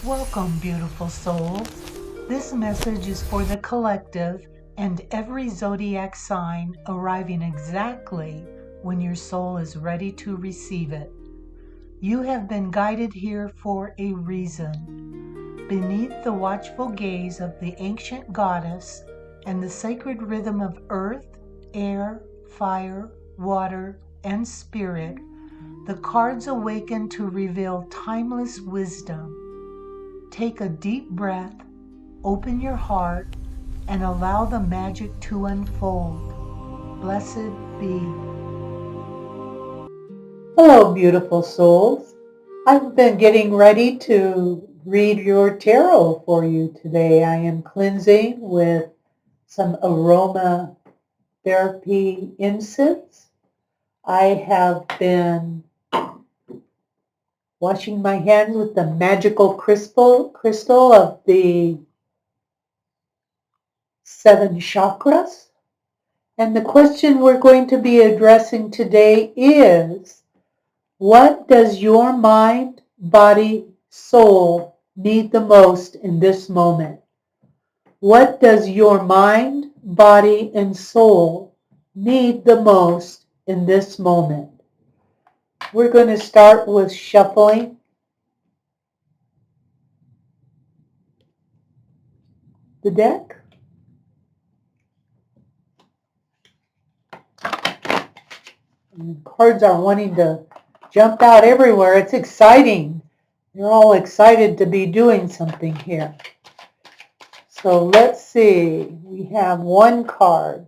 Welcome, beautiful souls. This message is for the collective and every zodiac sign arriving exactly when your soul is ready to receive it. You have been guided here for a reason. Beneath the watchful gaze of the ancient goddess and the sacred rhythm of earth, air, fire, water, and spirit, the cards awaken to reveal timeless wisdom. Take a deep breath, open your heart, and allow the magic to unfold. Blessed be. Hello, beautiful souls. I've been getting ready to read your tarot for you today. I am cleansing with some aroma therapy incense. I have been washing my hands with the magical crystal of the 7 chakras. And the question we're going to be addressing today is, what does your mind, body, soul need the most in this moment? What does your mind, body, and soul need the most in this moment? We're going to start with shuffling the deck. And cards are wanting to jump out everywhere. It's exciting. You're all excited to be doing something here. So let's see. We have one card.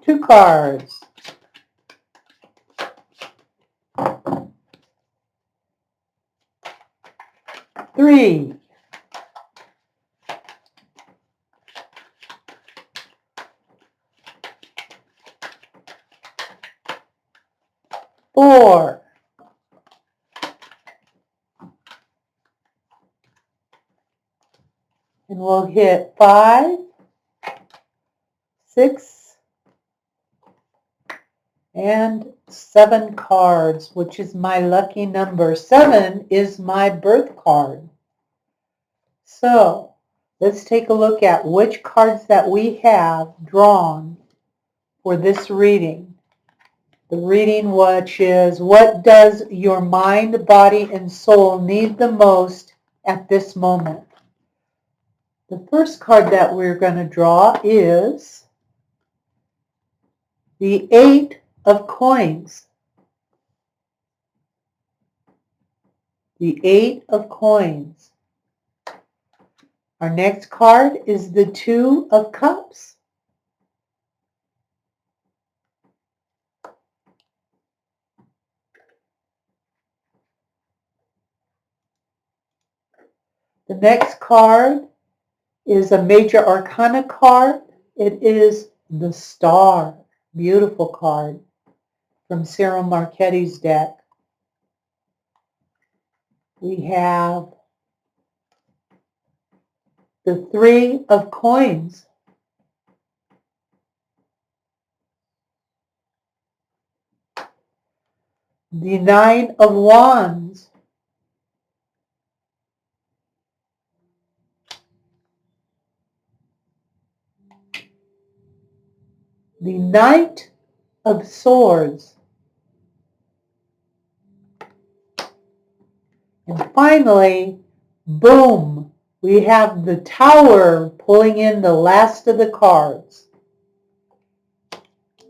Two cards. Three. Four. And we'll hit 5, 6, and 7 cards, which is my lucky number. 7 is my birth card. So let's take a look at which cards that we have drawn for this reading. The reading, which is, what does your mind, body, and soul need the most at this moment? The first card that we're going to draw is the 8 of coins. The 8 of coins. Our next card is the 2 of cups. The next card is a major arcana card. It is the Star. Beautiful card from Cyril Marchetti's deck. We have the 3 of coins. The 9 of wands. The Knight of swords. And finally, boom, we have the Tower pulling in the last of the cards.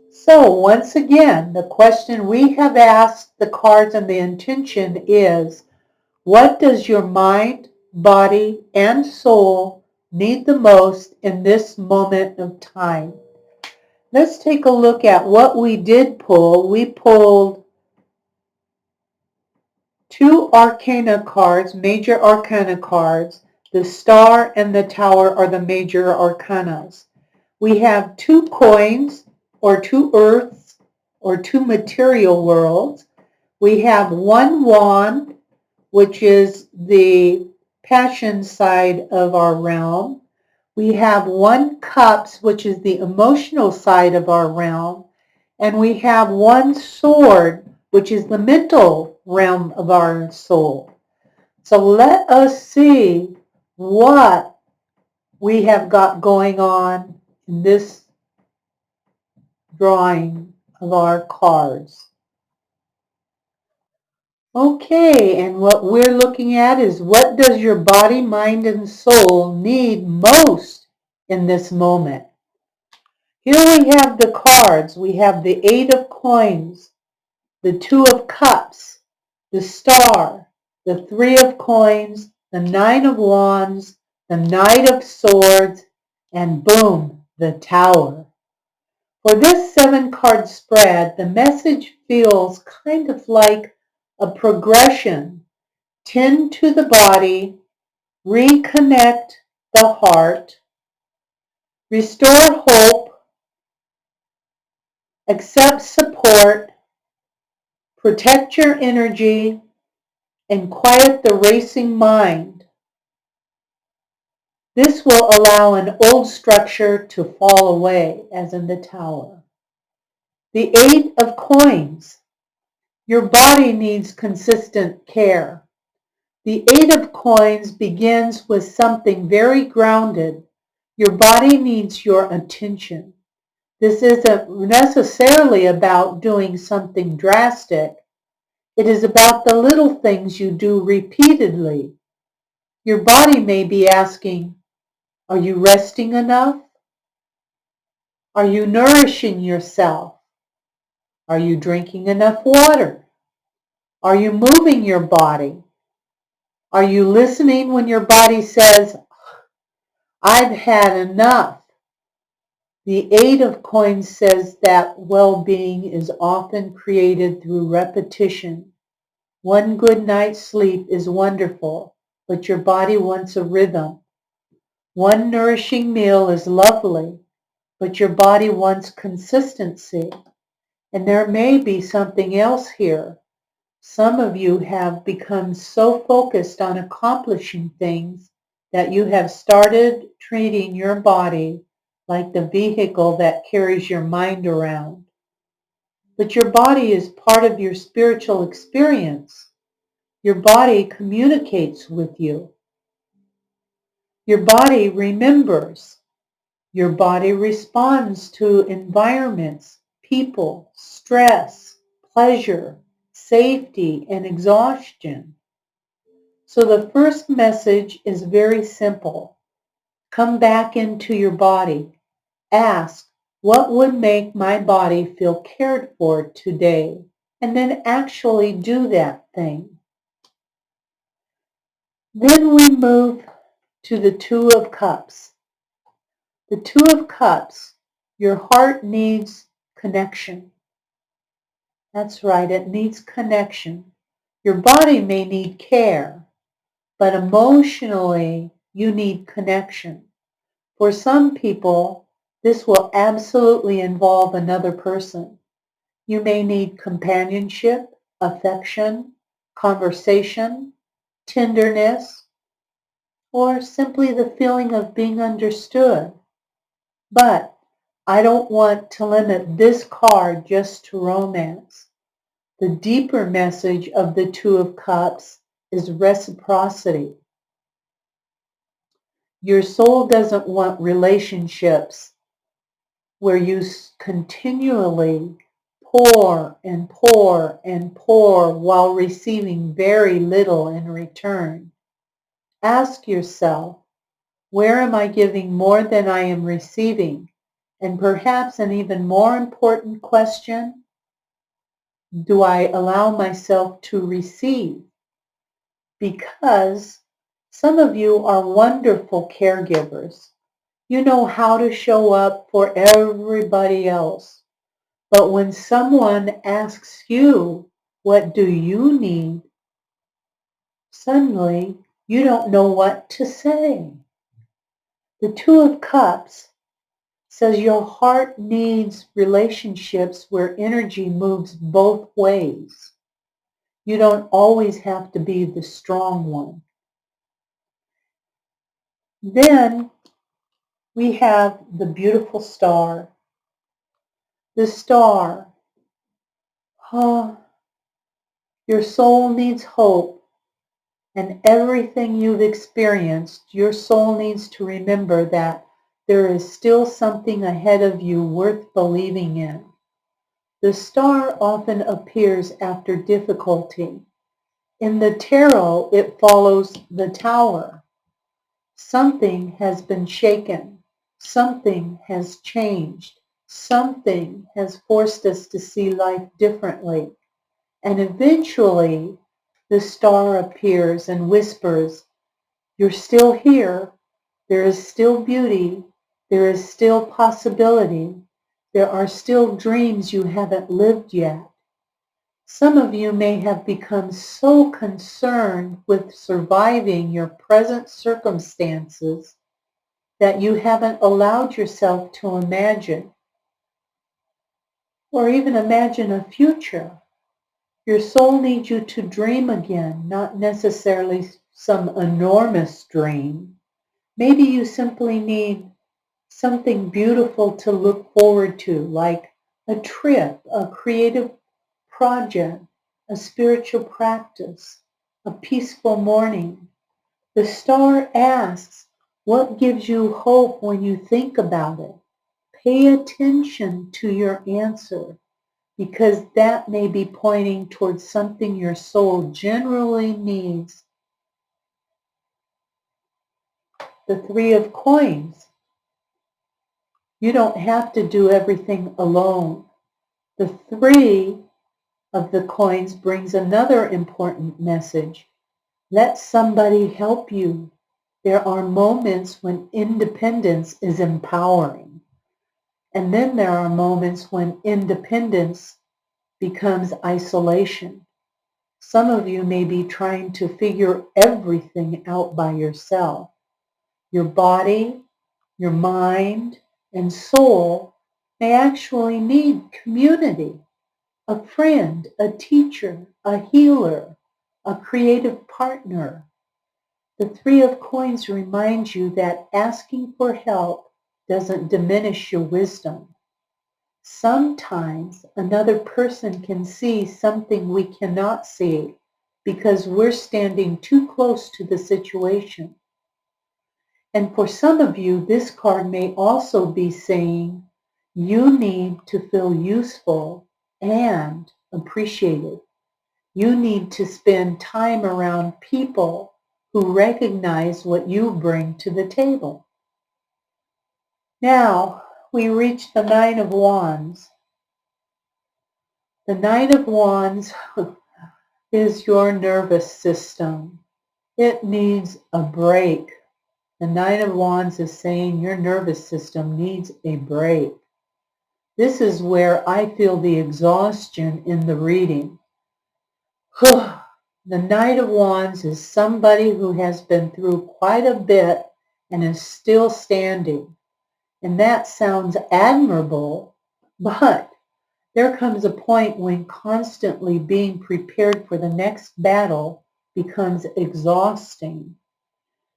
So once again, the question we have asked the cards and the intention is, what does your mind, body, and soul need the most in this moment of time? Let's take a look at what we did pull. We pulled 2 arcana cards, major arcana cards. The Star and the Tower are the major arcanas. We have 2 coins, or 2 earths, or 2 material worlds. We have 1 wand, which is the passion side of our realm. We have 1 cups, which is the emotional side of our realm. And we have 1 sword, which is the mental realm of our soul. So let us see what we have got going on in this drawing of our cards. Okay, and what we're looking at is, what does your body, mind, and soul need most in this moment? Here we have the cards. We have the 8 of coins, the 2 of cups, the star, the 3 of coins, the 9 of wands, the knight of swords, and boom, the tower. For this 7-card spread, the message feels kind of like a progression. Tend to the body, reconnect the heart, restore hope, accept support, protect your energy, and quiet the racing mind. This will allow an old structure to fall away, as in the tower. The 8 of coins. Your body needs consistent care. The 8 of coins begins with something very grounded. Your body needs your attention. This isn't necessarily about doing something drastic. It is about the little things you do repeatedly. Your body may be asking, are you resting enough? Are you nourishing yourself? Are you drinking enough water? Are you moving your body? Are you listening when your body says, I've had enough? The 8 of coins says that well-being is often created through repetition. One good night's sleep is wonderful, but your body wants a rhythm. One nourishing meal is lovely, but your body wants consistency. And there may be something else here. Some of you have become so focused on accomplishing things that you have started treating your body like the vehicle that carries your mind around. But your body is part of your spiritual experience. Your body communicates with you. Your body remembers. Your body responds to environments, people, stress, pleasure, safety, and exhaustion. So the first message is very simple. Come back into your body. Ask, what would make my body feel cared for today? And then actually do that thing. Then we move to the 2 of cups. The 2 of cups, your heart needs connection. That's right, it needs connection. Your body may need care, but emotionally, you need connection. For some people, this will absolutely involve another person. You may need companionship, affection, conversation, tenderness, or simply the feeling of being understood. But I don't want to limit this card just to romance. The deeper message of the 2 of Cups is reciprocity. Your soul doesn't want relationships where you continually pour and pour and pour while receiving very little in return. Ask yourself, where am I giving more than I am receiving? And perhaps an even more important question, do I allow myself to receive? Because some of you are wonderful caregivers. You know how to show up for everybody else. But when someone asks you, what do you need? Suddenly, you don't know what to say. The 2 of Cups says your heart needs relationships where energy moves both ways. You don't always have to be the strong one. Then we have the beautiful star. The star, Your soul needs hope, and everything you've experienced, your soul needs to remember that there is still something ahead of you worth believing in. The star often appears after difficulty. In the tarot, it follows the tower. Something has been shaken. Something has changed. Something has forced us to see life differently. And eventually, the star appears and whispers, "You're still here. There is still beauty. There is still possibility. There are still dreams you haven't lived yet." Some of you may have become so concerned with surviving your present circumstances that you haven't allowed yourself to imagine or even imagine a future. Your soul needs you to dream again, not necessarily some enormous dream. Maybe you simply need something beautiful to look forward to, like a trip, a creative project, a spiritual practice, a peaceful morning. The star asks, what gives you hope when you think about it? Pay attention to your answer, because that may be pointing towards something your soul generally needs. The Three of Coins. You don't have to do everything alone. The Three of the Coins brings another important message. Let somebody help you. There are moments when independence is empowering. And then there are moments when independence becomes isolation. Some of you may be trying to figure everything out by yourself. Your body, your mind, and soul may actually need community, a friend, a teacher, a healer, a creative partner. The Three of Coins reminds you that asking for help doesn't diminish your wisdom. Sometimes another person can see something we cannot see because we're standing too close to the situation. And for some of you, this card may also be saying you need to feel useful and appreciated. You need to spend time around people who recognize what you bring to the table. Now, we reach the Nine of Wands. The Nine of Wands is your nervous system. It needs a break. The Nine of Wands is saying your nervous system needs a break. This is where I feel the exhaustion in the reading. The Knight of Wands is somebody who has been through quite a bit and is still standing. And that sounds admirable, but there comes a point when constantly being prepared for the next battle becomes exhausting.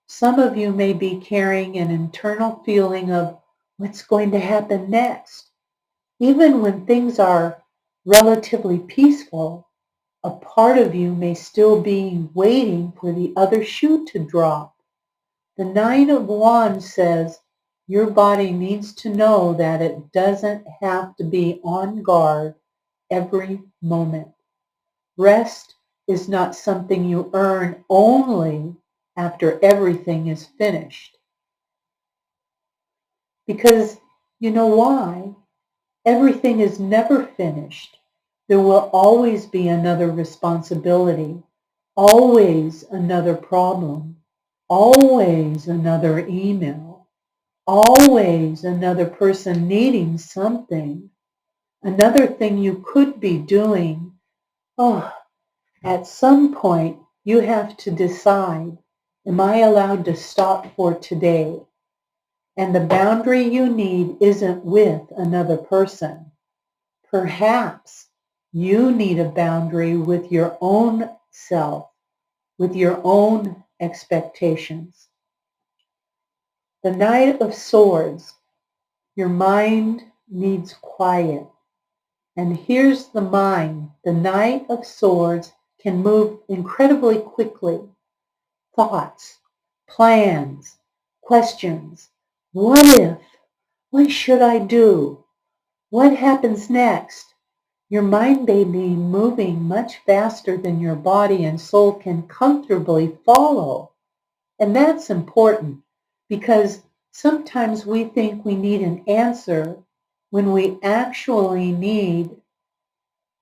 Some of you may be carrying an internal feeling of what's going to happen next. Even when things are relatively peaceful, a part of you may still be waiting for the other shoe to drop. The Nine of Wands says your body needs to know that it doesn't have to be on guard every moment. Rest is not something you earn only after everything is finished. Because you know why? Everything is never finished. There will always be another responsibility, always another problem, always another email, always another person needing something, another thing you could be doing. At some point, you have to decide, am I allowed to stop for today? And the boundary you need isn't with another person. Perhaps you need a boundary with your own self, with your own expectations. The Knight of Swords, your mind needs quiet. And here's the mind. The Knight of Swords can move incredibly quickly. Thoughts, plans, questions. What if? What should I do? What happens next? Your mind may be moving much faster than your body and soul can comfortably follow. And that's important because sometimes we think we need an answer when we actually need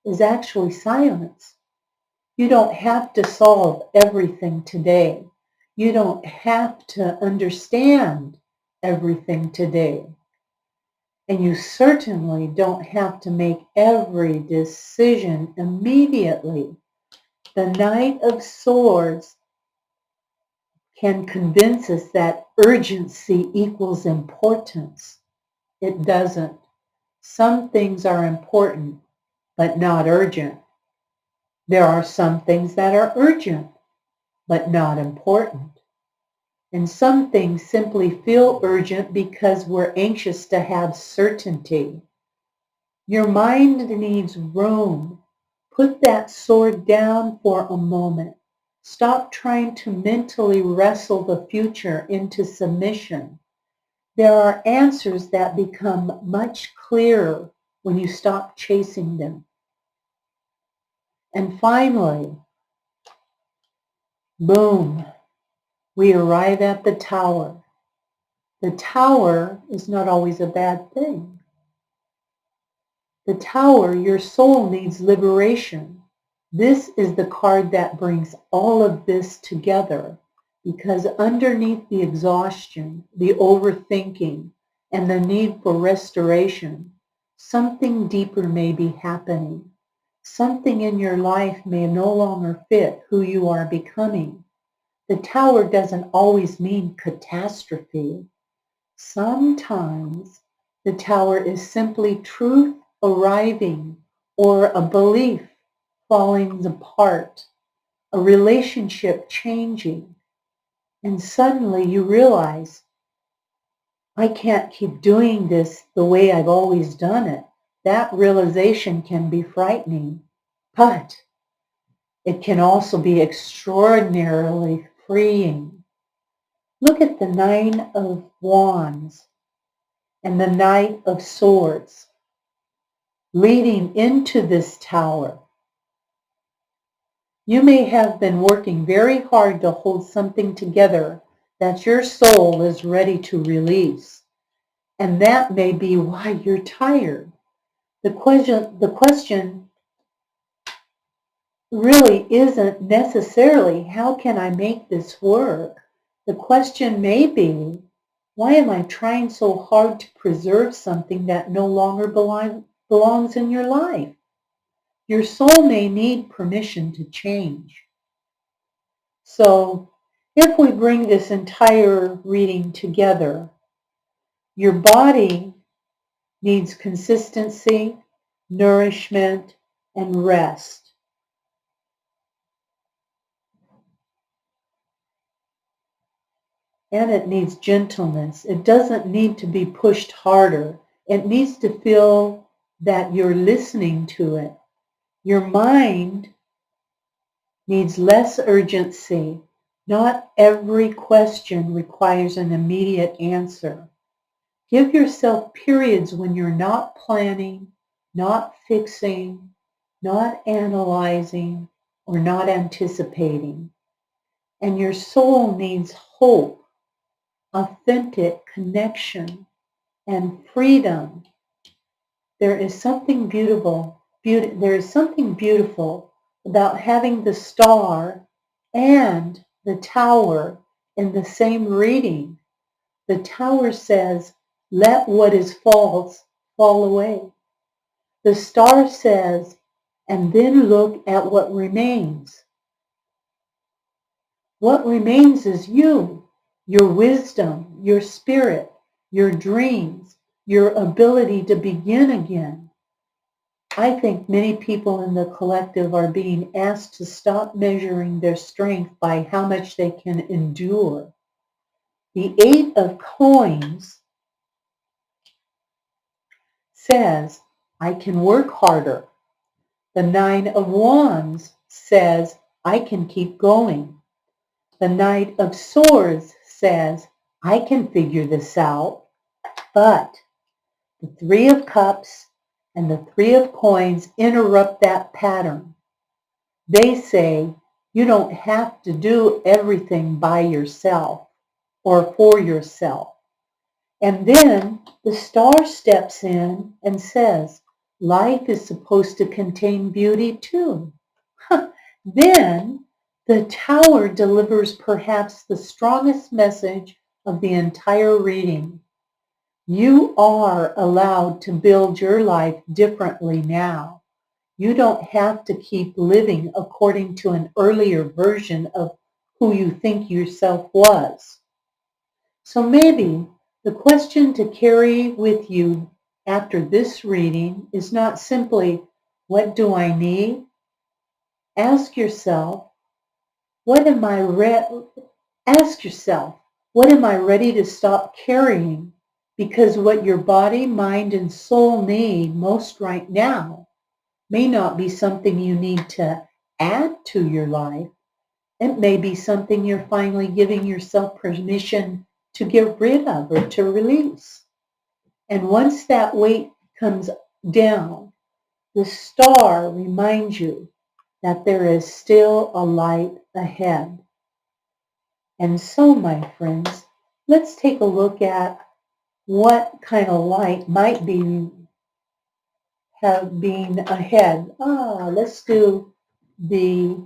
is actually silence. You don't have to solve everything today. You don't have to understand everything today. And you certainly don't have to make every decision immediately. The Knight of Swords can convince us that urgency equals importance. It doesn't. Some things are important, but not urgent. There are some things that are urgent, but not important. And some things simply feel urgent because we're anxious to have certainty. Your mind needs room. Put that sword down for a moment. Stop trying to mentally wrestle the future into submission. There are answers that become much clearer when you stop chasing them. And finally, boom, we arrive at the tower. The tower is not always a bad thing. The tower, your soul needs liberation. This is the card that brings all of this together because underneath the exhaustion, the overthinking, and the need for restoration, something deeper may be happening. Something in your life may no longer fit who you are becoming. The tower doesn't always mean catastrophe. Sometimes the tower is simply truth arriving or a belief falling apart, a relationship changing, and suddenly you realize, I can't keep doing this the way I've always done it. That realization can be frightening, but it can also be extraordinarily freeing. Look at the Nine of Wands and the Knight of Swords leading into this tower. You may have been working very hard to hold something together that your soul is ready to release. And that may be why you're tired. The question really isn't necessarily, how can I make this work? The question may be, why am I trying so hard to preserve something that no longer belongs in your life? Your soul may need permission to change. So if we bring this entire reading together, your body needs consistency, nourishment, and rest. And it needs gentleness. It doesn't need to be pushed harder. It needs to feel that you're listening to it. Your mind needs less urgency. Not every question requires an immediate answer. Give yourself periods when you're not planning, not fixing, not analyzing, or not anticipating. And your soul needs hope, authentic connection, and freedom. There is something beautiful about having the star and the tower in the same reading. The tower says, let what is false fall away. The star says, and then look at what remains. What remains is you, your wisdom, your spirit, your dreams, your ability to begin again. I think many people in the collective are being asked to stop measuring their strength by how much they can endure. The Eight of Coins says, I can work harder. The Nine of Wands says, I can keep going. The Knight of Swords says, I can figure this out. But the Three of Cups and the Three of Coins interrupt that pattern. They say you don't have to do everything by yourself or for yourself. And then the Star steps in and says, life is supposed to contain beauty too. Then the Tower delivers perhaps the strongest message of the entire reading. You are allowed to build your life differently now. You don't have to keep living according to an earlier version of who you think yourself was. So maybe the question to carry with you after this reading is not simply, what do I need? Ask yourself, what am I ready to stop carrying? Because what your body, mind, and soul need most right now may not be something you need to add to your life. It may be something you're finally giving yourself permission to get rid of or to release. And once that weight comes down, the Star reminds you that there is still a light ahead. And so, my friends, let's take a look at what kind of light might be being ahead. Let's do the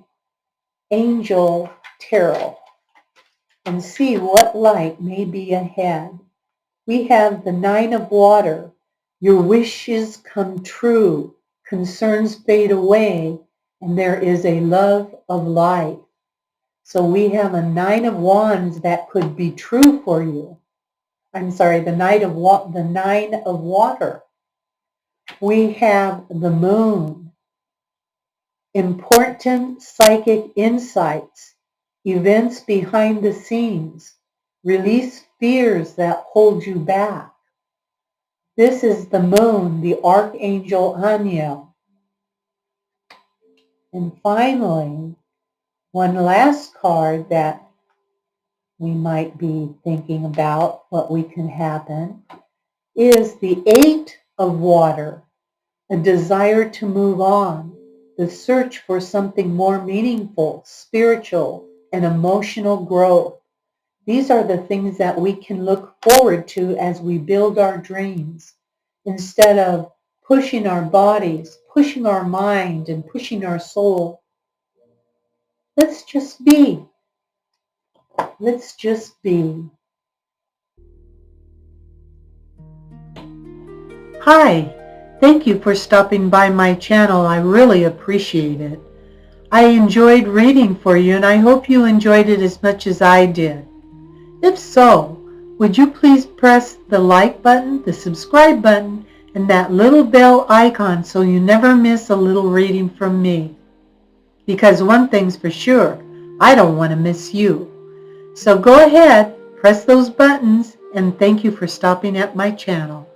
Angel Tarot and see what light may be ahead. We have the Nine of Water. Your wishes come true, concerns fade away, and there is a love of life. So we have a Nine of Wands that could be true for you. The Nine of Water. We have the Moon. Important psychic insights, events behind the scenes, release fears that hold you back. This is the Moon, the Archangel Aniel. And finally, one last card that we might be thinking about what we can happen is the Eight of Water, a desire to move on, the search for something more meaningful, spiritual, and emotional growth. These are the things that we can look forward to as we build our dreams, instead of pushing our bodies, pushing our mind, and pushing our soul. Let's just be. Let's just be. Hi, thank you for stopping by my channel. I really appreciate it. I enjoyed reading for you, and I hope you enjoyed it as much as I did. If so, would you please press the like button, the subscribe button, and that little bell icon so you never miss a little reading from me. Because one thing's for sure, I don't want to miss you. So go ahead, press those buttons, and thank you for stopping at my channel.